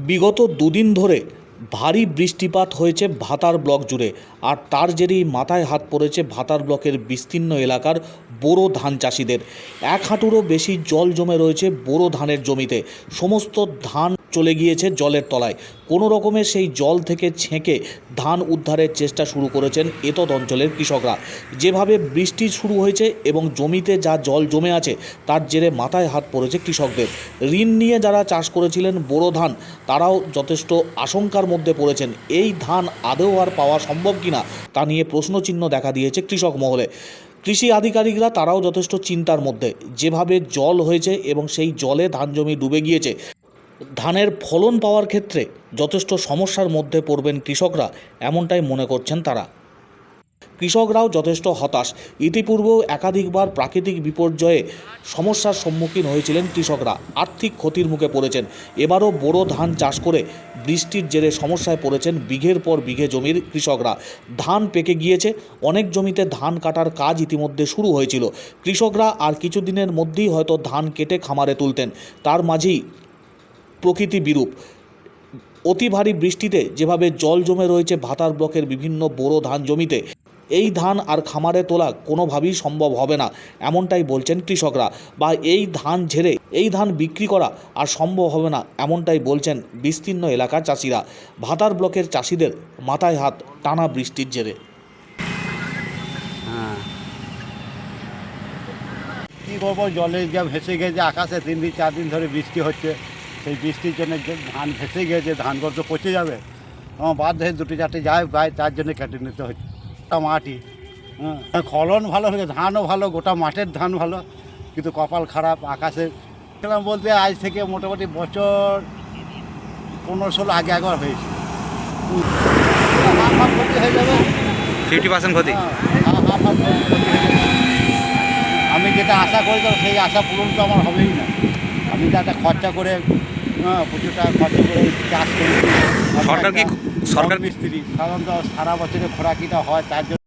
বিগত দুদিন ধরে ভারী বৃষ্টিপাত হয়েছে ভাতার ব্লক জুড়ে, আর তার জেরেই মাথায় হাত পড়েছে ভাতার ব্লকের বিস্তীর্ণ এলাকার বোরো ধান চাষিদের। এক হাঁটুরও বেশি জল জমে রয়েছে বোরো ধানের জমিতে। সমস্ত ধান চলে গিয়েছে জলের তলায়। কোনো রকমে সেই জল থেকে ছেঁকে ধান উদ্ধারের চেষ্টা শুরু করেছেন এতদ অঞ্চলের কৃষকরা। যেভাবে বৃষ্টি শুরু হয়েছে এবং জমিতে যা জল জমে আছে তার জেরে মাথায় হাত পড়েছে কৃষকদের। ঋণ নিয়ে যারা চাষ করেছিলেন বোরো ধান, তারাও যথেষ্ট আশঙ্কার মধ্যে পড়েছেন। এই ধান আদৌ আর পাওয়া সম্ভব কিনা তা নিয়ে প্রশ্নচিহ্ন দেখা দিয়েছে কৃষক মহলে। কৃষি আধিকারিকরা তারাও যথেষ্ট চিন্তার মধ্যে। যেভাবে জল হয়েছে এবং সেই জলে ধান জমি ডুবে গিয়েছে, ধানের ফলন পাওয়ার ক্ষেত্রে যথেষ্ট সমস্যার মধ্যে পড়বেন কৃষকরা, এমনটাই মনে করছেন তারা। কৃষকরাও যথেষ্ট হতাশ। ইতিপূর্বেও একাধিকবার প্রাকৃতিক বিপর্যয়ে সমস্যার সম্মুখীন হয়েছিলেন কৃষকরা, আর্থিক ক্ষতির মুখে পড়েছেন। এবারও বোরো ধান চাষ করে বৃষ্টির জেরে সমস্যায় পড়েছেন বিঘের পর বিঘে জমির কৃষকরা। ধান পেকে গিয়েছে, অনেক জমিতে ধান কাটার কাজ ইতিমধ্যে শুরু হয়েছিল। কৃষকরা আর কিছুদিনের মধ্যেই হয়তো ধান কেটে খামারে তুলতেন। তার মাঝেই প্রকৃতি বিরূপ। অতি ভারী বৃষ্টিতে যেভাবে জল জমে রয়েছে ভাতার ব্লকের বিভিন্ন বোরো ধান জমিতে, এই ধান আর খামারে তোলা কোনোভাবেই সম্ভব হবে না, এমনটাই বলছেন কৃষকরা। বা এই ধান ঝেড়ে এই ধান বিক্রি করা আর সম্ভব হবে না, এমনটাই বলছেন বিস্তীর্ণ এলাকার চাষিরা। ভাতার ব্লকের চাষিদের মাথায় হাত টানা বৃষ্টির জেরে। কী করবো, জলে যা ভেসে গেছে, আকাশে 3 দিন 4 দিন ধরে বৃষ্টি হচ্ছে। সেই বৃষ্টির জন্য যে ধান ভেসে গেছে, ধানগুলো তো পচে যাবে। আমার বাধ্য হয়ে 2-4টে যায় ভাই, তার জন্য কেটে নিতে হচ্ছে। মাটি ফলন ভালো হয়েছে, ধানও ভালো, গোটা মাঠের ধান ভালো, কিন্তু কপাল খারাপ। আকাশে খেলাম বলতে আজ থেকে মোটামুটি বছর 15-16 আগে একবার হয়েছে। হাফ ক্ষতি হয়ে যাবে, 50% ক্ষতি। হাফ ক্ষতি হয়ে যাবে। আমি যেটা আশা করেছিলাম সেই আশা পূরণ তো আমার হবেই না। আমি যা একটা খরচা করে প্রচুর টাকা খরচা করে চাষ করি। সরকার কি মিস্ত্রি সাধারণত সারা বছরে খোরাকিটা হয়, তার জন্য